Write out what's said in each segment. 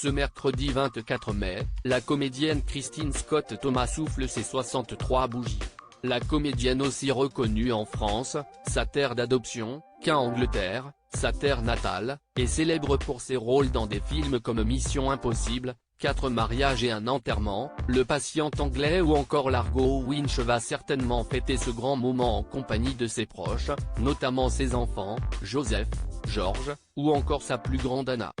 Ce mercredi 24 mai, la comédienne Christine Scott Thomas souffle ses 63 bougies. La comédienne aussi reconnue en France, sa terre d'adoption, qu'en Angleterre, sa terre natale, est célèbre pour ses rôles dans des films comme Mission Impossible, 4 mariages et un enterrement, Le Patient anglais ou encore Largo Winch va certainement fêter ce grand moment en compagnie de ses proches, notamment ses enfants, Joseph, George, ou encore sa plus grande Anna.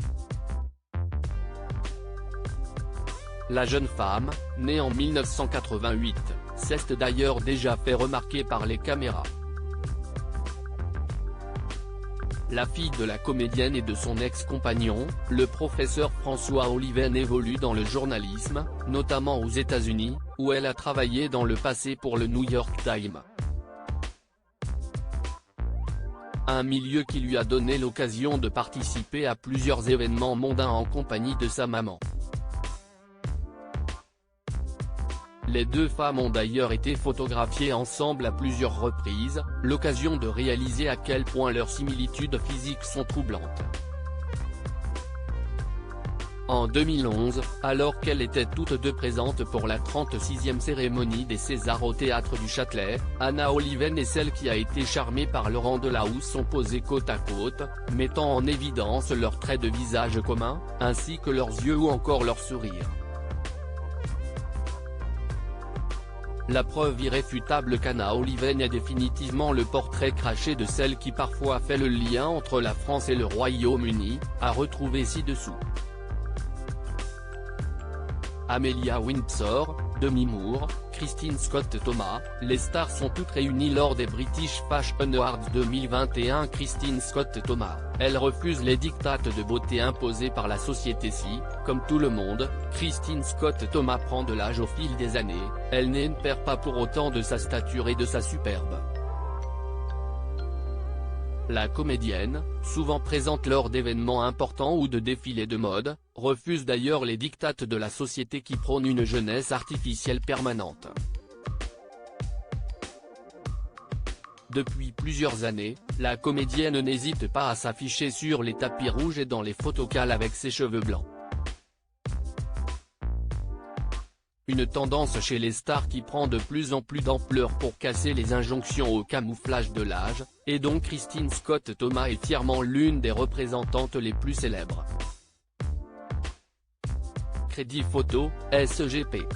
La jeune femme, née en 1988, s'est d'ailleurs déjà fait remarquer par les caméras. La fille de la comédienne et de son ex-compagnon, le professeur François Oliven évolue dans le journalisme, notamment aux États-Unis, où elle a travaillé dans le passé pour le New York Times. Un milieu qui lui a donné l'occasion de participer à plusieurs événements mondains en compagnie de sa maman. Les deux femmes ont d'ailleurs été photographiées ensemble à plusieurs reprises, l'occasion de réaliser à quel point leurs similitudes physiques sont troublantes. En 2011, alors qu'elles étaient toutes deux présentes pour la 36e cérémonie des Césars au Théâtre du Châtelet, Anna Oliven et celle qui a été charmée par Laurent Delahousse sont posées côte à côte, mettant en évidence leurs traits de visage communs, ainsi que leurs yeux ou encore leur sourire. La preuve irréfutable qu'Anna Oliven est définitivement le portrait craché de celle qui parfois fait le lien entre la France et le Royaume-Uni, à retrouver ci-dessous. Amelia Windsor, Demi Moore, Christine Scott Thomas, les stars sont toutes réunies lors des British Fashion Awards 2021. Christine Scott Thomas, elle refuse les diktats de beauté imposés par la société. Si, comme tout le monde, Christine Scott Thomas prend de l'âge au fil des années, elle ne perd pas pour autant de sa stature et de sa superbe. La comédienne, souvent présente lors d'événements importants ou de défilés de mode, refuse d'ailleurs les diktats de la société qui prône une jeunesse artificielle permanente. Depuis plusieurs années, la comédienne n'hésite pas à s'afficher sur les tapis rouges et dans les photocalls avec ses cheveux blancs. Une tendance chez les stars qui prend de plus en plus d'ampleur pour casser les injonctions au camouflage de l'âge, et dont Christine Scott Thomas est fièrement l'une des représentantes les plus célèbres. Crédit photo, SGP.